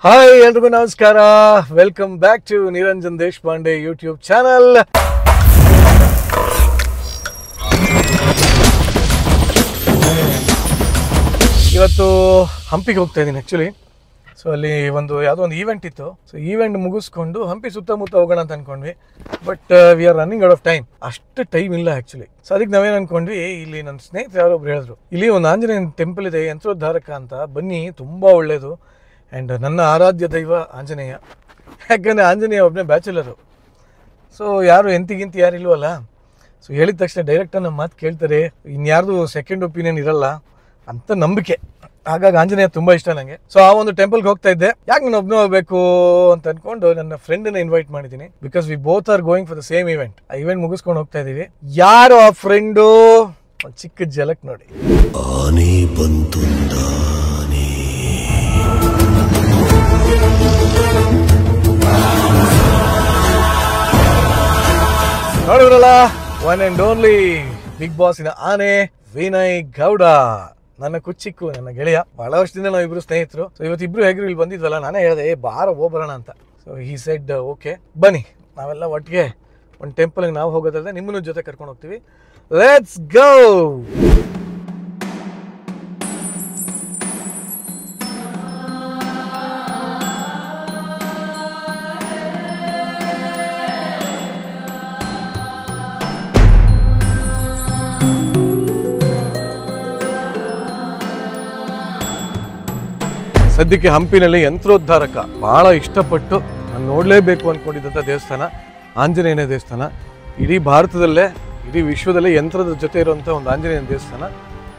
Hi ಎಲ್ರಿಗೂ ನಮಸ್ಕಾರ. Welcome back to Niranjan Deshpande YouTube channel. ಇವತ್ತು ಹಂಪಿಗೆ ಹೋಗ್ತಾ ಇದ್ದೀನಿ ಆ್ಯಕ್ಚುಲಿ. ಸೊ ಅಲ್ಲಿ ಯಾವುದೋ ಒಂದು ಈವೆಂಟ್ ಇತ್ತು. ಸೊ ಈವೆಂಟ್ ಮುಗಿಸ್ಕೊಂಡು ಹಂಪಿ ಸುತ್ತಮುತ್ತ ಹೋಗೋಣ ಅಂತ ಅಂದ್ಕೊಂಡ್ವಿ. But we are running out of time. ಅಷ್ಟು ಟೈಮ್ ಇಲ್ಲ ಆ್ಯಕ್ಚುಲಿ. ಸೊ ಅದಕ್ಕೆ ನಾವೇನು ಅಂದ್ಕೊಂಡ್ವಿ, ಇಲ್ಲಿ ನನ್ನ ಸ್ನೇಹಿತರು ಯಾರೊಬ್ರು ಹೇಳಿದ್ರು, ಇಲ್ಲಿ ಒಂದು ಆಂಜನೇಯ ಟೆಂಪಲ್ ಇದೆ ಯಂತ್ರೋದ್ಧಾರಕ ಅಂತ, ಬನ್ನಿ ತುಂಬ ಒಳ್ಳೆಯದು. ಆ್ಯಂಡ್ ನನ್ನ ಆರಾಧ್ಯ ದೈವ ಆಂಜನೇಯ. ಯಾಕಂದರೆ ಆಂಜನೇಯ ಒಬ್ಬನೇ ಬ್ಯಾಚುಲರು. ಸೊ ಯಾರು ಎಂತಿಗಿಂತ ಯಾರು ಇಲ್ವಲ್ಲ. ಸೊ ಹೇಳಿದ ತಕ್ಷಣ ಡೈರೆಕ್ಟಾಗಿ ನಮ್ಮ ಮಾತು ಕೇಳ್ತಾರೆ, ಇನ್ಯಾರ್ದು ಸೆಕೆಂಡ್ ಒಪಿನಿಯನ್ ಇರಲ್ಲ ಅಂತ ನಂಬಿಕೆ. ಹಾಗಾಗಿ ಆಂಜನೇಯ ತುಂಬ ಇಷ್ಟ ನನಗೆ. ಸೊ ಆ ಒಂದು ಟೆಂಪಲ್ಗೆ ಹೋಗ್ತಾ ಇದ್ದೆ. ಯಾಕೆ ನಾನು ಒಬ್ಬನೇ ಹೋಗ್ಬೇಕು ಅಂತ ಅಂದ್ಕೊಂಡು ನನ್ನ ಫ್ರೆಂಡನ್ನ ಇನ್ವೈಟ್ ಮಾಡಿದ್ದೀನಿ. Because we both are going for the same event. ಆ ಇವೆಂಟ್ ಮುಗಿಸ್ಕೊಂಡು ಹೋಗ್ತಾ ಇದ್ದೀವಿ. ಯಾರು ಆ ಫ್ರೆಂಡು? ಒಂದು ಚಿಕ್ಕ ಜಲಕ್ ನೋಡಿ. ಆನೆ ಬಂತು ನೋಡಿದ್ರಲ್ಲ, ಒನ್ ಅಂಡ್ ಓನ್ಲಿ ಬಿಗ್ ಬಾಸಿನ ಆನೆ ವಿನಯ್ ಗೌಡ, ನನ್ನ ಕುಚ್ಚಿಕ್ಕು, ನನ್ನ ಗೆಳೆಯ. ಬಹಳ ವರ್ಷದಿಂದ ನಾವು ಇಬ್ರು ಸ್ನೇಹಿತರು. ಸೊ ಇವತ್ತಿಬ್ರು ಹೇಗ್ರು ಇಲ್ಲಿ ಬಂದಿದ್ವಲ್ಲ, ನಾನೇ ಹೇಳಿದೆ ಬಾರ ಹೋಗ್ಬರೋಣ ಅಂತ. ಸೊ ಹಿ ಸೆಡ್ ಓಕೆ ಬನ್ನಿ, ನಾವೆಲ್ಲ ಒಟ್ಟಿಗೆ ಒಂದು ಟೆಂಪಲ್ಗೆ ನಾವು ಹೋಗೋದಲ್ಲದೆ ನಿಮ್ಮನ್ನು ಜೊತೆ ಕರ್ಕೊಂಡು ಹೋಗ್ತೀವಿ. Let's go. ಸದ್ಯಕ್ಕೆ ಹಂಪಿನಲ್ಲಿ ಯಂತ್ರೋದ್ಧಾರಕ ಬಹಳ ಇಷ್ಟಪಟ್ಟು ನಾನು ನೋಡಲೇಬೇಕು ಅಂದ್ಕೊಂಡಿದ್ದಂಥ ದೇವಸ್ಥಾನ ಆಂಜನೇಯನ ದೇವಸ್ಥಾನ. ಇಡೀ ಭಾರತದಲ್ಲೇ, ಇಡೀ ವಿಶ್ವದಲ್ಲೇ ಯಂತ್ರದ ಜೊತೆ ಇರುವಂಥ ಒಂದು ಆಂಜನೇಯನ ದೇವಸ್ಥಾನ.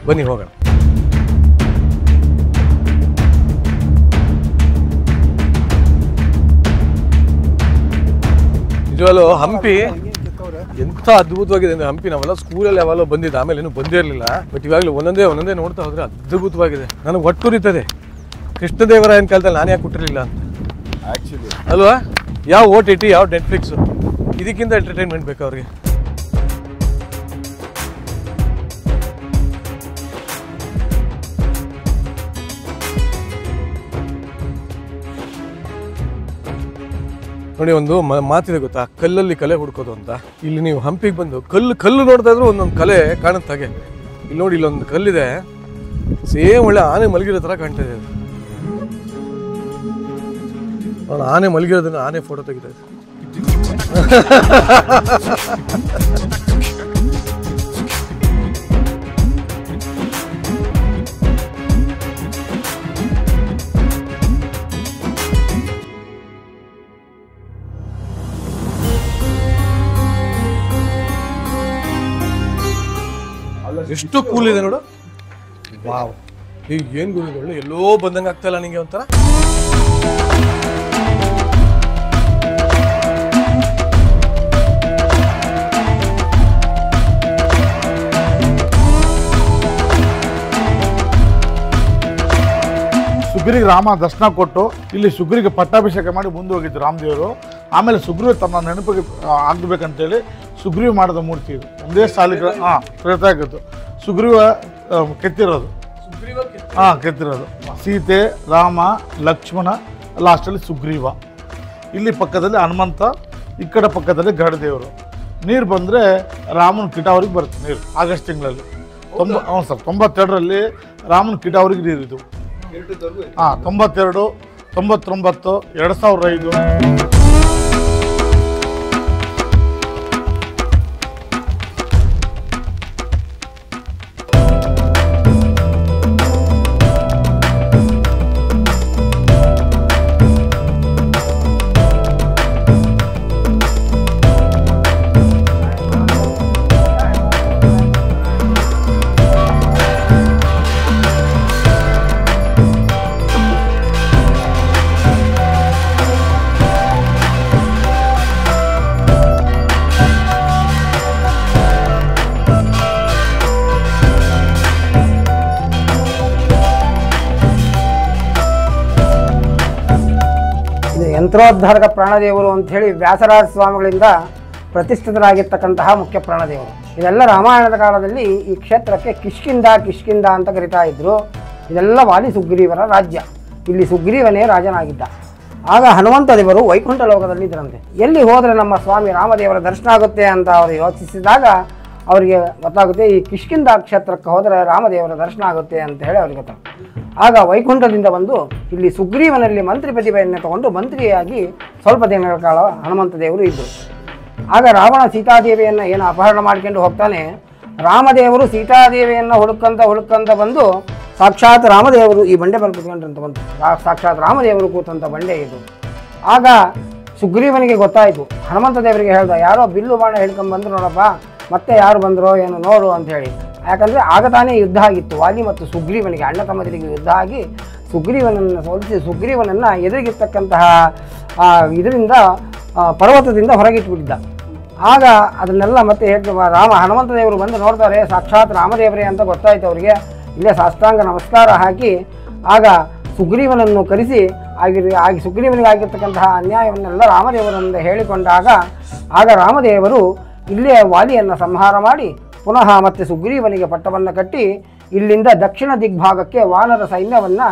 ಬನ್ನಿ ಹೋಗೋಣ. ನಿಜವಾಗ್ಲೂ ಹಂಪಿ ಎಂಥ ಅದ್ಭುತವಾಗಿದೆ ಅಂದರೆ, ಹಂಪಿ ನಾವೆಲ್ಲ ಸ್ಕೂಲಲ್ಲಿ ಯಾವಾಗಲೂ ಬಂದಿದ್ದು, ಆಮೇಲೆ ಏನೂ ಬಂದೇ ಇರಲಿಲ್ಲ. ಬಟ್ ಇವಾಗಲೂ ಒಂದೊಂದೇ ನೋಡ್ತಾ ಹೋದರೆ ಅದ್ಭುತವಾಗಿದೆ. ನನಗೆ ಒಟ್ಟುರಿತದೆ ಕೃಷ್ಣದೇವರಾಯನ ಕಾಲದಲ್ಲಿ ನಾನು ಯಾಕೆ ಕೊಟ್ಟಿರಲಿಲ್ಲ ಅಂತ ಆ್ಯಕ್ಚುಲಿ ಅಲ್ವಾ. ಯಾವ OTT ಯಾವ ನೆಟ್ಫ್ಲಿಕ್ಸು, ಇದಕ್ಕಿಂತ ಎಂಟರ್ಟೈನ್ಮೆಂಟ್ ಬೇಕು ಅವ್ರಿಗೆ. ನೋಡಿ, ಒಂದು ಮಾತಿದೆ ಗೊತ್ತಾ, ಕಲ್ಲಲ್ಲಿ ಕಲೆ ಹುಡ್ಕೋದು ಅಂತ. ಇಲ್ಲಿ ನೀವು ಹಂಪಿಗೆ ಬಂದು ಕಲ್ಲು ನೋಡ್ತಾ ಇದ್ರು ಒಂದೊಂದು ಕಲೆ ಕಾಣುತ್ತೆ ಹಾಗೆ. ಇಲ್ಲಿ ನೋಡಿ, ಇಲ್ಲೊಂದು ಕಲ್ಲಿದೆ, ಸೇಮ್ ಒಳ್ಳೆ ಆನೆ ಮಲಗಿರೋ ಥರ ಕಾಣ್ತಾ ಇದೆ. ಆನೆ ಮಲಗಿರೋದನ್ನ ಆನೆ ಫೋಟೋ ತೆಗಿತಾ ಇದೆ. ಎಷ್ಟು ಕೂಲ್ ಇದೆ ನೋಡು. ವಾವ್, ಈಗ ಏನ್ ಗುರುಗಳು, ಎಲ್ಲೋ ಬಂದಂಗೆ ಆಗ್ತಾ ಇಲ್ಲ ನಿಂಗೆ ಒಂಥರ. ಸುಗ್ರಿಗೆ ರಾಮ ದರ್ಶನ ಕೊಟ್ಟು ಇಲ್ಲಿ ಸುಗ್ರಿಗೆ ಪಟ್ಟಾಭಿಷೇಕ ಮಾಡಿ ಮುಂದೆ ಹೋಗಿದ್ದು ರಾಮದೇವರು. ಆಮೇಲೆ ಸುಗ್ರೀವ ತನ್ನ ನೆನಪಿಗೆ ಆಗಬೇಕಂತೇಳಿ ಸುಗ್ರೀವ ಮಾಡಿದ ಮೂರ್ತಿ ಇದು. ಒಂದೇ ಸಾಲಿಗೆ ಪ್ರಯತ್ನ ಆಗಿತ್ತು. ಸುಗ್ರೀವ ಕೆತ್ತಿರೋದು, ಕೆತ್ತಿರೋದು. ಸೀತೆ, ರಾಮ, ಲಕ್ಷ್ಮಣ, ಲಾಸ್ಟಲ್ಲಿ ಸುಗ್ರೀವ. ಇಲ್ಲಿ ಪಕ್ಕದಲ್ಲಿ ಹನುಮಂತ, ಈ ಕಡೆ ಪಕ್ಕದಲ್ಲಿ ಗರುಡದೇವರು. ನೀರು ಬಂದರೆ ರಾಮನ ಕಿಟಾವರಿಗೆ ಬರುತ್ತೆ ನೀರು. ಆಗಸ್ಟ್ ತಿಂಗಳಲ್ಲಿ 92ರಲ್ಲಿ ರಾಮನ ಕಿಟಾವರಿಗೆ ನೀರಿದ್ದು. 92, 99, 2005. ಯಂತ್ರೋದ್ಧಾರಕ ಪ್ರಾಣದೇವರು ಅಂತ ಹೇಳಿ ವ್ಯಾಸರಾಜ ಸ್ವಾಮಿಗಳಿಂದ ಪ್ರತಿಷ್ಠಿತರಾಗಿರ್ತಕ್ಕಂತಹ ಮುಖ್ಯ ಪ್ರಾಣದೇವರು. ಇದೆಲ್ಲ ರಾಮಾಯಣದ ಕಾಲದಲ್ಲಿ ಈ ಕ್ಷೇತ್ರಕ್ಕೆ ಕಿಷ್ಕಿಂದ ಅಂತ ಕರಿತಾ ಇದ್ರು. ಇದೆಲ್ಲ ವಾಲಿ ಸುಗ್ರೀವರ ರಾಜ್ಯ. ಇಲ್ಲಿ ಸುಗ್ರೀವನೇ ರಾಜನಾಗಿದ್ದ. ಆಗ ಹನುಮಂತ ದೇವರು ವೈಕುಂಠ ಲೋಕದಲ್ಲಿ ಇದ್ರಂತೆ. ಎಲ್ಲಿ ಹೋದರೆ ನಮ್ಮ ಸ್ವಾಮಿ ರಾಮದೇವರ ದರ್ಶನ ಆಗುತ್ತೆ ಅಂತ ಅವರು ಯೋಚಿಸಿದಾಗ ಅವರಿಗೆ ಗೊತ್ತಾಗುತ್ತೆ, ಈ ಕಿಷ್ಕಿಂಧ ಕ್ಷೇತ್ರಕ್ಕೆ ಹೋದರೆ ರಾಮದೇವರ ದರ್ಶನ ಆಗುತ್ತೆ ಅಂತ ಹೇಳಿ ಅವ್ರಿಗೆ ಗೊತ್ತಾಗುತ್ತೆ. ಆಗ ವೈಕುಂಠದಿಂದ ಬಂದು ಇಲ್ಲಿ ಸುಗ್ರೀವನಲ್ಲಿ ಮಂತ್ರಿ ಪ್ರತಿಭೆಯನ್ನು ತಗೊಂಡು ಮಂತ್ರಿಯಾಗಿ ಸ್ವಲ್ಪ ದಿನಗಳ ಕಾಲ ಹನುಮಂತ ದೇವರು ಇದ್ದರು. ಆಗ ರಾವಣ ಸೀತಾದೇವಿಯನ್ನು ಏನು ಅಪಹರಣ ಮಾಡ್ಕೊಂಡು ಹೋಗ್ತಾನೆ, ರಾಮದೇವರು ಸೀತಾದೇವಿಯನ್ನು ಹುಡುಕಂತ ಬಂದು ಸಾಕ್ಷಾತ್ ರಾಮದೇವರು ಈ ಬಂಡೆ ಮೇಲೆ ಕೂತ್ಕೊಂಡ್ರಂತ ಬಂತು. ಸಾಕ್ಷಾತ್ ರಾಮದೇವರು ಕೂತಂಥ ಬಂಡೆ ಇದು. ಆಗ ಸುಗ್ರೀವನಿಗೆ ಗೊತ್ತಾಯಿತು. ಹನುಮಂತ ದೇವರಿಗೆ ಹೇಳ್ದ, ಯಾರೋ ಬಿಲ್ಲು ಬಾಣ ಹಿಡ್ಕೊಂಡು ಬಂದರು ನೋಡಪ್ಪ, ಮತ್ತೆ ಯಾರು ಬಂದರೋ ಏನು ನೋಡು ಅಂತ ಹೇಳಿ. ಯಾಕಂದರೆ ಆಗ ತಾನೇ ಯುದ್ಧ ಆಗಿತ್ತು, ವಾಲಿ ಮತ್ತು ಸುಗ್ರೀವನಿಗೆ ಅಣ್ಣ ತಮ್ಮದಿರಿಗೆ ಯುದ್ಧ ಆಗಿ ಸುಗ್ರೀವನನ್ನು ಸೋಲಿಸಿ ಸುಗ್ರೀವನನ್ನು ಎದುರಿಗಿರ್ತಕ್ಕಂತಹ ಇದರಿಂದ ಪರ್ವತದಿಂದ ಹೊರಗಿಟ್ಬಿಟ್ಟಿದ್ದ. ಆಗ ಅದನ್ನೆಲ್ಲ ಮತ್ತೆ ಹನುಮಂತ ದೇವರು ಬಂದು ನೋಡ್ತಾರೆ, ಸಾಕ್ಷಾತ್ ರಾಮದೇವರೇ ಅಂತ ಗೊತ್ತಾಯಿತು ಅವರಿಗೆ. ಇಲ್ಲೇ ಸಾಷ್ಟಾಂಗ ನಮಸ್ಕಾರ ಹಾಕಿ ಆಗ ಸುಗ್ರೀವನನ್ನು ಕರೆಸಿ ಸುಗ್ರೀವನಿಗೆ ಆಗಿರ್ತಕ್ಕಂತಹ ಅನ್ಯಾಯವನ್ನೆಲ್ಲ ರಾಮದೇವರಿಂದ ಹೇಳಿಕೊಂಡಾಗ ಆಗ ರಾಮದೇವರು ಇಲ್ಲೇ ವಾಲಿಯನ್ನು ಸಂಹಾರ ಮಾಡಿ ಪುನಃ ಮತ್ತೆ ಸುಗ್ರೀವನಿಗೆ ಪಟ್ಟವನ್ನು ಕಟ್ಟಿ ಇಲ್ಲಿಂದ ದಕ್ಷಿಣ ದಿಗ್ಭಾಗಕ್ಕೆ ವಾನರ ಸೈನ್ಯವನ್ನು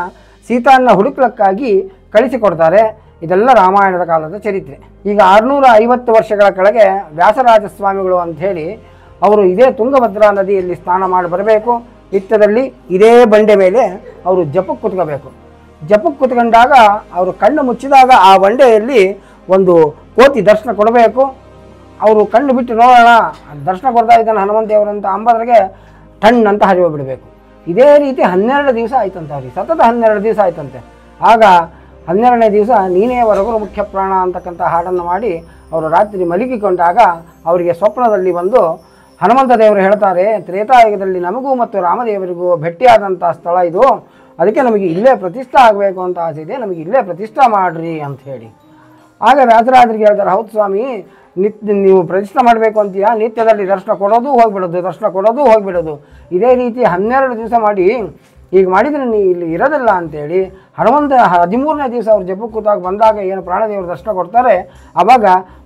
ಸೀತಾನ್ನ ಹುಡುಕ್ಲಕ್ಕಾಗಿ ಕಳಿಸಿಕೊಡ್ತಾರೆ. ಇದೆಲ್ಲ ರಾಮಾಯಣದ ಕಾಲದ ಚರಿತ್ರೆ. ಈಗ 650 ವರ್ಷಗಳ ಕೆಳಗೆ ವ್ಯಾಸರಾಜ ಸ್ವಾಮಿಗಳು ಅಂಥೇಳಿ ಅವರು ಇದೇ ತುಂಗಭದ್ರಾ ನದಿಯಲ್ಲಿ ಸ್ನಾನ ಮಾಡಿ ಬರಬೇಕು. ನಿತ್ಯದಲ್ಲಿ ಇದೇ ಬಂಡೆ ಮೇಲೆ ಅವರು ಜಪಕ್ಕೆ ಕುತ್ಕೋಬೇಕು. ಜಪಕ್ಕೆ ಕುತ್ಕೊಂಡಾಗ ಅವರು ಕಣ್ಣು ಮುಚ್ಚಿದಾಗ ಆ ಬಂಡೆಯಲ್ಲಿ ಒಂದು ಕೋತಿ ದರ್ಶನ ಕೊಡಬೇಕು. ಅವರು ಕಣ್ಣು ಬಿಟ್ಟು ನೋಡೋಣ, ದರ್ಶನ ಕೊಡ್ತಾ ಇದ್ದಾನೆ ಹನುಮಂತ ದೇವರಂತ ಅಂಬದ್ರಿಗೆ ಟಣ್ ಅಂತ ಹರಿಯೋಗ್ಬಿಡಬೇಕು. ಇದೇ ರೀತಿ 12 ದಿವಸ ಆಯ್ತಂತೆ ಅವ್ರಿಗೆ, ಸತತ 12 ದಿವಸ ಆಯ್ತಂತೆ. ಆಗ 12ನೇ ದಿವಸ ನೀನೇ ಹೊರಗುರು ಮುಖ್ಯ ಪ್ರಾಣ ಅಂತಕ್ಕಂಥ ಹಾಡನ್ನು ಮಾಡಿ ಅವರು ರಾತ್ರಿ ಮಲಗಿಕೊಂಡಾಗ ಅವರಿಗೆ ಸ್ವಪ್ನದಲ್ಲಿ ಬಂದು ಹನುಮಂತ ದೇವರು ಹೇಳ್ತಾರೆ, ತ್ರೇತಾಯುಗದಲ್ಲಿ ನಮಗೂ ಮತ್ತು ರಾಮದೇವರಿಗೂ ಭೇಟಿಯಾದಂಥ ಸ್ಥಳ ಇದು, ಅದಕ್ಕೆ ನಮಗೆ ಇಲ್ಲೇ ಪ್ರತಿಷ್ಠಾ ಆಗಬೇಕು ಅಂತ ಆಸೆ ಇದೆ, ನಮಗೆ ಇಲ್ಲೇ ಪ್ರತಿಷ್ಠಾ ಮಾಡಿರಿ ಅಂತ ಹೇಳಿ. ಆಗ ವ್ಯಾಸರಾಜರಿಗೆ ಹೇಳ್ತಾರೆ, ಹೌದು ಸ್ವಾಮಿ, ನೀವು ಪ್ರತಿಷ್ಠೆ ಮಾಡಬೇಕು ಅಂತೀಯಾ, ನಿತ್ಯದಲ್ಲಿ ದರ್ಶನ ಕೊಡೋದು ಹೋಗಿಬಿಡೋದು ಇದೇ ರೀತಿ 12 ದಿವಸ ಮಾಡಿ ಈಗ ಮಾಡಿದರೆ ನೀ ಇಲ್ಲಿ ಇರೋದಿಲ್ಲ ಅಂತೇಳಿ ಹನುಮಂತ 13ನೇ ದಿವಸ ಅವ್ರು ಜಪಕ್ಕೆ ಕೂತಾಗ ಬಂದಾಗ ಏನು ಪ್ರಾಣದೇವರು ದರ್ಶನ ಕೊಡ್ತಾರೆ, ಆವಾಗ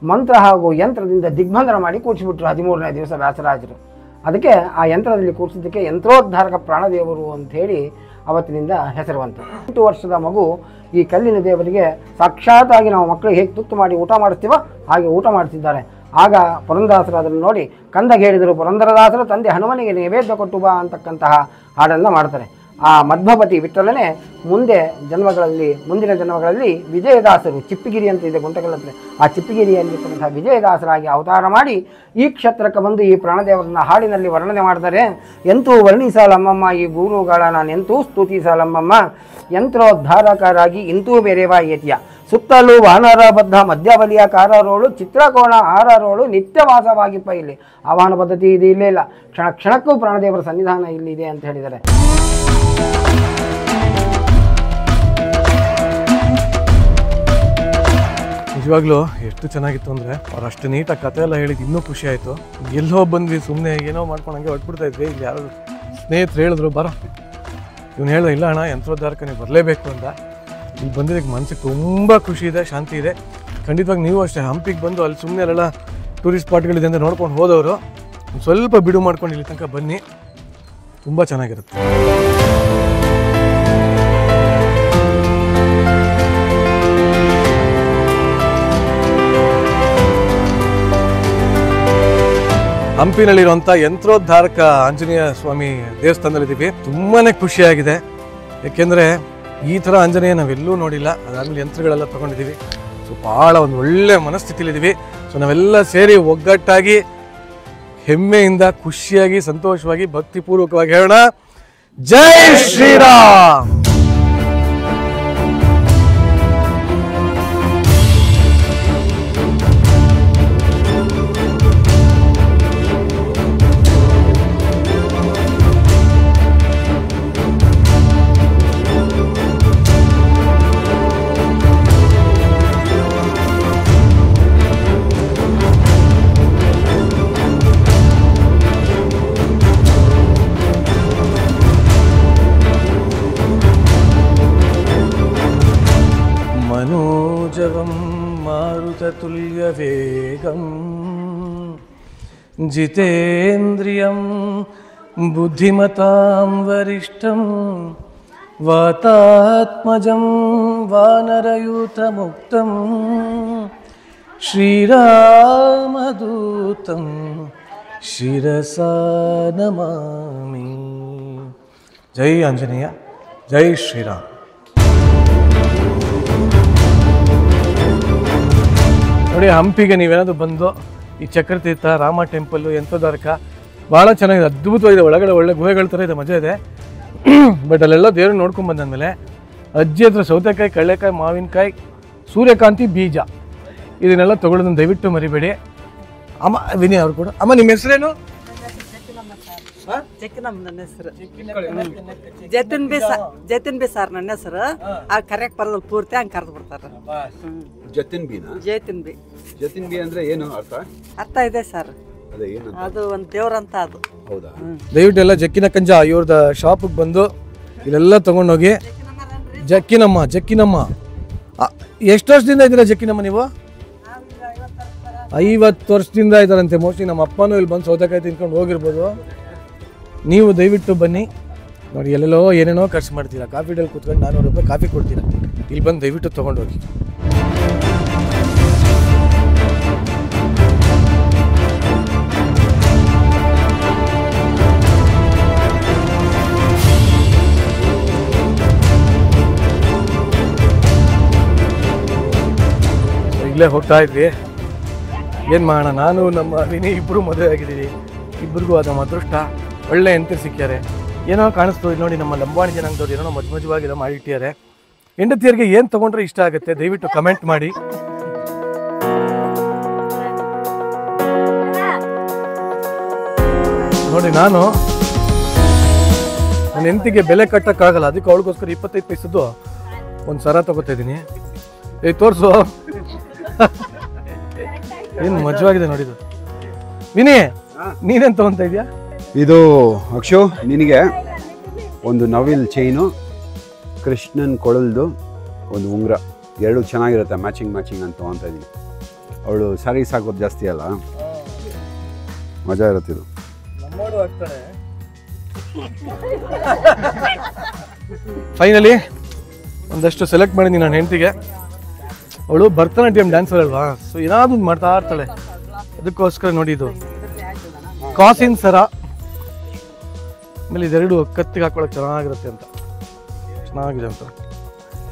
ಮಂತ್ರ ಹಾಗೂ ಯಂತ್ರದಿಂದ ದಿಗ್ಬಂಧನ ಮಾಡಿ ಕೂರಿಸಿಬಿಟ್ರು 13ನೇ ದಿವಸ ವ್ಯಾಸರಾಜರು. ಅದಕ್ಕೆ ಆ ಯಂತ್ರದಲ್ಲಿ ಕೂರಿಸಿದ್ದಕ್ಕೆ ಯಂತ್ರೋದ್ಧಾರಕ ಪ್ರಾಣದೇವರು ಅಂಥೇಳಿ ಅವತ್ತಿನಿಂದ ಹೆಸರು ಬಂತು. 8 ವರ್ಷದ ಮಗು ಈ ಕಲ್ಲಿನ ದೇವರಿಗೆ ಸಾಕ್ಷಾತ್ತಾಗಿ ನಾವು ಮಕ್ಕಳಿಗೆ ಹೇಗೆ ತುತ್ತು ಮಾಡಿ ಊಟ ಮಾಡಿಸ್ತೀವೋ ಹಾಗೆ ಊಟ ಮಾಡ್ತಿದ್ದಾರೆ. ಆಗ ಪುರಂದರದಾಸರು ಅದನ್ನು ನೋಡಿ ಕಂದಗೆ ಹೇಳಿದರು, ಪುರಂದರದಾಸರು ತಂದೆ ಹನುಮನಿಗೆ ನೈವೇದ್ಯ ಕೊಟ್ಟು ಬಾ ಅಂತಕ್ಕಂತಹ ಹಾಡನ್ನು ಮಾಡ್ತಾರೆ. ಆ ಮಧ್ವಪತಿ ವಿಠಲನೇ ಮುಂದಿನ ಜನ್ಮಗಳಲ್ಲಿ ವಿಜಯದಾಸರು, ಚಿಪ್ಪಿಗಿರಿ ಅಂತ ಇದೆ ಗುಂಟಕಲ್ ಹತ್ರ, ಆ ಚಿಪ್ಪಿಗಿರಿಯಲ್ಲಿರ್ತಕ್ಕಂಥ ವಿಜಯದಾಸರಾಗಿ ಅವತಾರ ಮಾಡಿ ಈ ಕ್ಷೇತ್ರಕ್ಕೆ ಬಂದು ಈ ಪ್ರಾಣದೇವರನ್ನ ಹಾಡಿನಲ್ಲಿ ವರ್ಣನೆ ಮಾಡ್ತಾರೆ. ಎಂತೂ ವರ್ಣಿಸಲಮ್ಮಮ್ಮ ಈ ಗುರುಗಳ ನಾನು ಎಂತೂ ಸ್ತುತಿಸಲಮ್ಮಮ್ಮ, ಯಂತ್ರೋದ್ಧಾರಕರಾಗಿ ಇಂತೂ ಬೇರೆವಾ ಏತಿಯ, ಸುತ್ತಲೂ ವಾನರ ಬದ್ಧ ಮಧ್ಯವಲಿಯ ಕಾರರೋಳು ಚಿತ್ರಕೋಣ ಆರರೋಳು ನಿತ್ಯವಾಸವಾಗಿಪ್ಪ. ಇಲ್ಲಿ ಆಹ್ವಾನ ಪದ್ಧತಿ ಇದು ಇಲ್ಲೇ ಇಲ್ಲ, ಕ್ಷಣ ಕ್ಷಣಕ್ಕೂ ಪ್ರಾಣದೇವರ ಸನ್ನಿಧಾನ ಇಲ್ಲಿದೆ ಅಂತ ಹೇಳಿದ್ದಾರೆ. ನಿಜವಾಗ್ಲೂ ಎಷ್ಟು ಚೆನ್ನಾಗಿತ್ತು ಅಂದರೆ ಅವ್ರು ಅಷ್ಟು ನೀಟಾಗಿ ಕತೆ ಎಲ್ಲ ಹೇಳಿದ್ದು ಇನ್ನೂ ಖುಷಿ ಆಯಿತು. ಎಲ್ಲೋ ಬಂದ್ವಿ ಸುಮ್ಮನೆ ಏನೋ ಮಾಡ್ಕೊಂಡು ಹಂಗೆ ಹೊಟ್ಬಿಡ್ತಾ ಇದ್ವಿ. ಇಲ್ಲಿ ಯಾರು ಸ್ನೇಹಿತರು ಹೇಳಿದ್ರು ಬರೋ, ಇವ್ನು ಹೇಳ್ದೆ ಇಲ್ಲ ಅಣ್ಣ ಯಂತ್ರೋದ್ಧಾರಕ ನೀವು ಬರಲೇಬೇಕು ಅಂತ. ಇಲ್ಲಿ ಬಂದಿದ್ದಕ್ಕೆ ಮನಸ್ಸಿಗೆ ತುಂಬ ಖುಷಿ ಇದೆ, ಶಾಂತಿ ಇದೆ. ಖಂಡಿತವಾಗಿ ನೀವು ಅಷ್ಟೇ ಹಂಪಿಗೆ ಬಂದು ಅಲ್ಲಿ ಸುಮ್ಮನೆ ಅಲ್ಲೆಲ್ಲ ಟೂರಿಸ್ಟ್ ಸ್ಪಾಟ್ಗಳಿದೆ ಅಂತ ನೋಡ್ಕೊಂಡು ಹೋದವರು ಒಂದು ಸ್ವಲ್ಪ ಬಿಡು ಮಾಡ್ಕೊಂಡು ಇಲ್ಲಿ ತನಕ ಬನ್ನಿ, ತುಂಬ ಚೆನ್ನಾಗಿರುತ್ತೆ. ಹಂಪಿನಲ್ಲಿರುವಂಥ ಯಂತ್ರೋದ್ಧಾರಕ ಆಂಜನೇಯ ಸ್ವಾಮಿ ದೇವಸ್ಥಾನದಲ್ಲಿದ್ದೀವಿ. ತುಂಬಾ ಖುಷಿಯಾಗಿದೆ, ಏಕೆಂದರೆ ಈ ಥರ ಆಂಜನೇಯ ನಾವೆಲ್ಲೂ ನೋಡಿಲ್ಲ. ಅದಾದಮೇಲೆ ಯಂತ್ರಗಳೆಲ್ಲ ತೊಗೊಂಡಿದ್ದೀವಿ. ಸೊ ಭಾಳ ಒಂದು ಒಳ್ಳೆ ಮನಸ್ಥಿತಿಲಿದ್ದೀವಿ. ಸೊ ನಾವೆಲ್ಲ ಸೇರಿ ಒಗ್ಗಟ್ಟಾಗಿ ಹೆಮ್ಮೆಯಿಂದ ಖುಷಿಯಾಗಿ ಸಂತೋಷವಾಗಿ ಭಕ್ತಿಪೂರ್ವಕವಾಗಿ ಹೇಳೋಣ, ಜೈ ಶ್ರೀರಾಮ್. मनोजवं मारुततुल्यवेगं जितेन्द्रियं बुद्धिमतां वरिष्ठं ವಾತಾತ್ಮಜಂ ವಾನರಯೂತಮುಕ್ತಂ ಶ್ರೀರಾಮದೂತಂ ಶಿರಸಾ ನಮಾಮಿ. ಜೈ ಆಂಜನೇಯ, ಜೈ ಶ್ರೀರಾಮ್. ನೋಡಿ, ಹಂಪಿಗೆ ನೀವೇನಾದ್ರು ಬಂದು ಈ ಚಕ್ರತೀರ್ಥ, ರಾಮ ಟೆಂಪಲ್ಲು, ಯಂತ್ರಧಾರಕ ಭಾಳ ಚೆನ್ನಾಗಿದೆ, ಅದ್ಭುತವಾಗಿದೆ. ಒಳಗಡೆ ಒಳ್ಳೆ ಗುಹೆಗಳ ಥರ ಇದೆ, ಮಜಾ ಇದೆ. ಬಟ್ ಅಲ್ಲೆಲ್ಲ ದೇವ್ರನ್ನ ನೋಡ್ಕೊಂಡು ಬಂದಾದ್ಮೇಲೆ ಅಜ್ಜಿ ಹತ್ರ ಸೌತೆಕಾಯಿ, ಕಳ್ಳೆಕಾಯಿ, ಮಾವಿನಕಾಯಿ, ಸೂರ್ಯಕಾಂತಿ ಬೀಜ ಇದನ್ನೆಲ್ಲ ತೊಗೊಳೋದನ್ನು ದಯವಿಟ್ಟು ಮರಿಬೇಡಿ. ಅಮ್ಮ ವಿನಯ್ ಅವ್ರು ಕೂಡ. ಅಮ್ಮ ನಿಮ್ಮ ಹೆಸರೇನು? ನನ್ನ ಹೆಸರು ಜತಿನ್ ಬಿ ಸರ್. ನನ್ನ ಹೆಸರು ಆ ಕರೆಕ್ಟ್ ಬರೋದು ಪೂರ್ತಿ ಹಂಗೆ ಕರೆದು ಬಿಡ್ತಾರ. ಜತಿನ್ ಬಿ ಅಂದ್ರೆ ಏನು ಅರ್ಥ? ಅರ್ಥ ಇದೆ ಸರ್, ಅದು ಒಂದು ದೇವ್ರಂತ ಅದು. ಹೌದಾ? ದಯವಿಟ್ಟು ಎಲ್ಲ ಜಕ್ಕಿನ ಕಂಜ ಇವ್ರದ ಶಾಪಿಗೆ ಬಂದು ಇಲ್ಲೆಲ್ಲ ತೊಗೊಂಡೋಗಿ. ಜಕ್ಕಿನಮ್ಮ ಎಷ್ಟು ವರ್ಷದಿಂದ ಇದ್ದೀರಾ ಜಕ್ಕಿನಮ್ಮ ನೀವು? 50 ವರ್ಷದಿಂದ ಇದ್ದಾರಂತೆ. ಮೋಸ್ಟ್ಲಿ ನಮ್ಮ ಅಪ್ಪನೂ ಇಲ್ಲಿ ಬಂದು ಸೌತೆಕಾಯಿ ತಿನ್ಕೊಂಡು ಹೋಗಿರ್ಬೋದು. ನೀವು ದಯವಿಟ್ಟು ಬನ್ನಿ. ನೋಡಿ, ಎಲ್ಲೆಲ್ಲೋ ಏನೇನೋ ಖರ್ಚು ಮಾಡ್ತೀರಾ. ಕಾಫಿ ಡೇಲಿ ಕೂತ್ಕೊಂಡು 400 ರೂಪಾಯಿ ಕಾಫಿ ಕೊಡ್ತೀರಾ. ಇಲ್ಲಿ ಬಂದು ದಯವಿಟ್ಟು ತೊಗೊಂಡೋಗಿ. ಇಲ್ಲೇ ಹೋಗ್ತಾ ಇದ್ವಿ. ಏನು ಮಾಡೋಣ, ನಾನು ನಮ್ಮ ವಿನಯ್ ಇಬ್ಬರು ಮದುವೆ ಆಗಿದ್ದೀವಿ. ಇಬ್ಬರಿಗೂ ಅದು ನಮ್ಮ ಅದೃಷ್ಟ. ಒಳ್ಳೆ ಹೆಂಡತಿ ಸಿಕ್ಕ್ಯಾರೆ. ಏನೋ ಕಾಣಿಸ್ತು. ಇಲ್ಲಿ ನೋಡಿ, ನಮ್ಮ ಲಂಬಾಣಿ ಜನಾಂಗದವ್ರು ಏನೋ ಮಜವಾಗಿರೋ ಮಾಡಿಟ್ಟಿದ್ದಾರೆ. ಹೆಂಡತಿಯರಿಗೆ ಏನು ತೊಗೊಂಡ್ರೆ ಇಷ್ಟ ಆಗುತ್ತೆ ದಯವಿಟ್ಟು ಕಮೆಂಟ್ ಮಾಡಿ. ನೋಡಿ, ನಾನು ನನ್ನ ಹೆಂಡತಿಗೆ ಬೆಲೆ ಕಟ್ಟಕ್ಕಾಗಲ್ಲ, ಅದಕ್ಕೆ ಅವಳಿಗೋಸ್ಕರ 25 ಪೈಸದ್ದು ಒಂದು ಸರ ತಗೋತಾ ಇದ್ದೀನಿ. ತೋರಿಸು, ಏನು ಮಜವಾಗಿದೆ ನೋಡಿದ್ದು. ವಿನಿ, ನೀನೇನು ತಗೊಂತ ಇದೆಯಾ? ಇದು ಅಕ್ಷು, ನಿನಗೆ ಒಂದು ನವಿಲ್ ಚೈನು, ಕೃಷ್ಣನ್ ಕೊಳಲ್ದು ಒಂದು ಉಂಗುರ, ಎರಡು ಚೆನ್ನಾಗಿರುತ್ತೆ. ಮ್ಯಾಚಿಂಗ್ ಅಂತ ತೊಗೊತಾ ಇದ್ದೀನಿ. ಅವಳು ಸ್ಯಾರೀಸ್ ಹಾಕೋದು ಜಾಸ್ತಿ ಅಲ್ಲ, ಮಜಾ ಇರುತ್ತೆ ಇದು. ಫೈನಲಿ ಒಂದಷ್ಟು ಸೆಲೆಕ್ಟ್ ಮಾಡಿದ್ದೀನಿ ನನ್ನ ಹೆಂಡತಿಗೆ. ಅವಳು ಭರತನಾಟ್ಯಂ ಡ್ಯಾನ್ಸರ್ ಅಲ್ವಾ, ಸೊ ಏನಾದ್ರು ಮಾಡ್ತಾ ಇರ್ತಾಳೆ. ಅದಕ್ಕೋಸ್ಕರ ನೋಡಿ, ಇದು ಕಾಸಿನ ಸರ, ಆಮೇಲೆ ಇದೆರಡು ಕತ್ತಿಗೆ ಹಾಕೊಳ್ಳೋಕೆ ಚೆನ್ನಾಗಿರುತ್ತೆ ಅಂತ, ಚೆನ್ನಾಗಿದೆ ಅಂತ.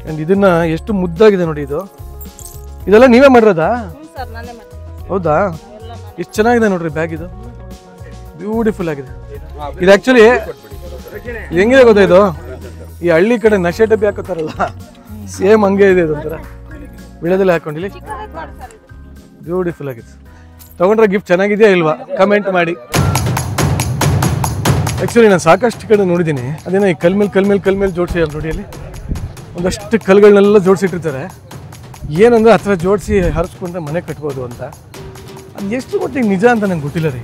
ಆ್ಯಂಡ್ ಇದನ್ನ ಎಷ್ಟು ಮುದ್ದಾಗಿದೆ ನೋಡಿ. ಇದೆಲ್ಲ ನೀವೇ ಮಾಡಿರೋದಾ? ಹೌದಾ? ಎಷ್ಟು ಚೆನ್ನಾಗಿದೆ ನೋಡ್ರಿ ಬ್ಯಾಗ್. ಇದು ಬ್ಯೂಟಿಫುಲ್ ಆಗಿದೆ. ಇದು ಆ್ಯಕ್ಚುಲಿ ಹೆಂಗಿದೆ ಗೊತ್ತಾ, ಇದು ಈ ಹಳ್ಳಿ ಕಡೆ ನಶೆ ಡಬ್ಬಿ ಹಾಕೋತಾರಲ್ಲ, ಸೇಮ್ ಹಂಗೆ ಇದೆ. ಇದೊಂಥರ ಬಿಳದಲ್ಲಿ ಹಾಕೊಂಡಿಲ್ಲಿ ಬ್ಯೂಟಿಫುಲ್ ಆಗಿದೆ. ತಗೊಂಡ್ರೆ ಗಿಫ್ಟ್ ಚೆನ್ನಾಗಿದೆಯಾ ಇಲ್ವಾ ಕಮೆಂಟ್ ಮಾಡಿ. ಆ್ಯಕ್ಚುಲಿ ನಾನು ಸಾಕಷ್ಟು ಕಡೆ ನೋಡಿದ್ದೀನಿ, ಅದೇನೋ ಈ ಕಲ್ ಮೇಲೆ ಜೋಡಿಸಿ ನೋಡಿ. ಅಲ್ಲಿ ಒಂದಷ್ಟು ಕಲ್ಗಳನ್ನೆಲ್ಲ ಜೋಡಿಸಿಟ್ಟಿರ್ತಾರೆ. ಏನಂದ್ರೆ ಹತ್ರ ಜೋಡಿಸಿ ಹರಿಸ್ಕೊಂಡ್ರೆ ಮನೆ ಕಟ್ಬೋದು ಅಂತ. ಅದು ಎಷ್ಟು ಮಟ್ಟಿಗೆ ನಿಜ ಅಂತ ನಂಗೆ ಗೊತ್ತಿಲ್ಲ ರೀ.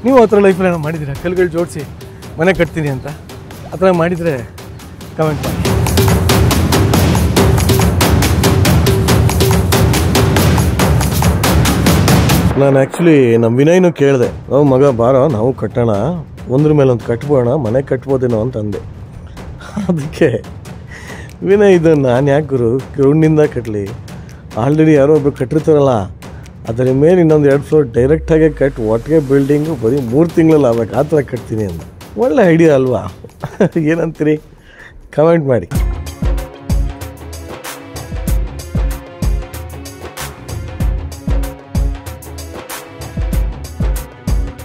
ನೀವು ಆ ಥರ ಲೈಫಲ್ಲಿ ಏನೋ ಮಾಡಿದ್ದೀರಾ? ಕಲ್ಗಳು ಜೋಡಿಸಿ ಮನೆ ಕಟ್ತೀನಿ ಅಂತ ಆ ಥರ ಮಾಡಿದರೆ ಕಮೆಂಟ್ ಮಾಡಿ. ನಾನು ಆ್ಯಕ್ಚುಲಿ ನಮ್ಮ ವಿನಯ್ನು ಕೇಳಿದೆ, ನಾವು ಮಗ ಬಾರೋ ನಾವು ಕಟ್ಟೋಣ, ಒಂದ್ರ ಮೇಲೆ ಒಂದು ಕಟ್ಬೋಣ, ಮನೆ ಕಟ್ಬೋದೇನೋ ಅಂತ ಅಂದೆ. ಅದಕ್ಕೆ ವಿನಯ್, ಇದು ನಾನು ಯಾಕೆ ಗುರು ಗ್ರೌಂಡಿಂದ ಕಟ್ಟಲಿ, ಆಲ್ರೆಡಿ ಯಾರೋ ಒಬ್ರು ಕಟ್ಟಿರ್ತಾರಲ್ಲ ಅದರ ಮೇಲೆ ಇನ್ನೊಂದು 2 ಫ್ಲೋರ್ ಡೈರೆಕ್ಟಾಗೆ ಕಟ್ ಒಟ್ಟಿಗೆ ಬಿಲ್ಡಿಂಗು ಬರೀ 3 ತಿಂಗಳಲ್ಲಿ ಆಗ್ಬೇಕು, ಆ ಥರ ಕಟ್ತೀನಿ ಅಂತ. ಒಳ್ಳೆ ಐಡಿಯಾ ಅಲ್ವಾ? ಏನಂತೀರಿ? ಕಮೆಂಟ್ ಮಾಡಿ.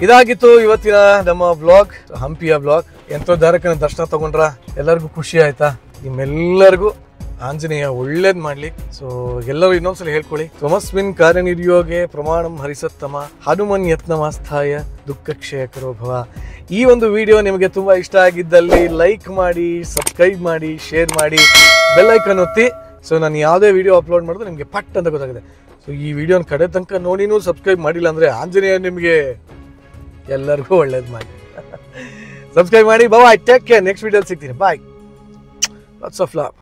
ಇದಾಗಿತ್ತು ಇವತ್ತಿನ ನಮ್ಮ ಬ್ಲಾಗ್, ಹಂಪಿಯ ಬ್ಲಾಗ್. ಯಂತ್ರೋದ್ಧಾರಕನ ದರ್ಶನ ತಗೊಂಡ್ರ ಎಲ್ಲರಿಗೂ ಖುಷಿ ಆಯ್ತಾ? ನಿಮ್ಮೆಲ್ಲರಿಗೂ ಆಂಜನೇಯ ಒಳ್ಳೇದ್ ಮಾಡ್ಲಿ. ಸೊ ಎಲ್ಲರೂ ಇನ್ನೊಂದ್ಸಲ ಹೇಳ್ಕೊಳ್ಳಿ, ತ್ವಮಸ್ಮಿನ್ ಕಾರ್ಯನಿರ್ಯೋಗೆ ಪ್ರಮಾಣಂ ಹರಿಸತ್ತಮ ಹನುಮನ್ ಯತ್ನಮಾಸ್ಥಾಯ ದುಃಖ ಕ್ಷಯಕರೋ ಭವ. ಈ ಒಂದು ವಿಡಿಯೋ ನಿಮಗೆ ತುಂಬಾ ಇಷ್ಟ ಆಗಿದ್ದಲ್ಲಿ ಲೈಕ್ ಮಾಡಿ, ಸಬ್ಸ್ಕ್ರೈಬ್ ಮಾಡಿ, ಶೇರ್ ಮಾಡಿ, ಬೆಲ್ ಐಕಾನ್ ಒತ್ತಿ. ಸೊ ನಾನು ಯಾವುದೇ ವಿಡಿಯೋ ಅಪ್ಲೋಡ್ ಮಾಡಿದ್ರೆ ನಿಮಗೆ ಪಟ್ ಅಂತ ಗೊತ್ತಾಗಿದೆ. ಸೊ ಈ ವಿಡಿಯೋನ ಕಡೆ ತನಕ ನೋಡಿನೂ ಸಬ್ಸ್ಕ್ರೈಬ್ ಮಾಡಿಲ್ಲ ಅಂದ್ರೆ ಆಂಜನೇಯ ನಿಮಗೆ ಎಲ್ಲರಿಗೂ ಒಳ್ಳೇದು ಮಾಡಿ. ಸಬ್ಸ್ಕ್ರೈಬ್ ಮಾಡಿ. ಬಾಯ್, ಟೇಕ್ ಕೇರ್. ನೆಕ್ಸ್ಟ್ ವಿಡಿಯೋಲಿ ಸಿಗ್ತೀನಿ. ಬಾಯ್. Lots of love.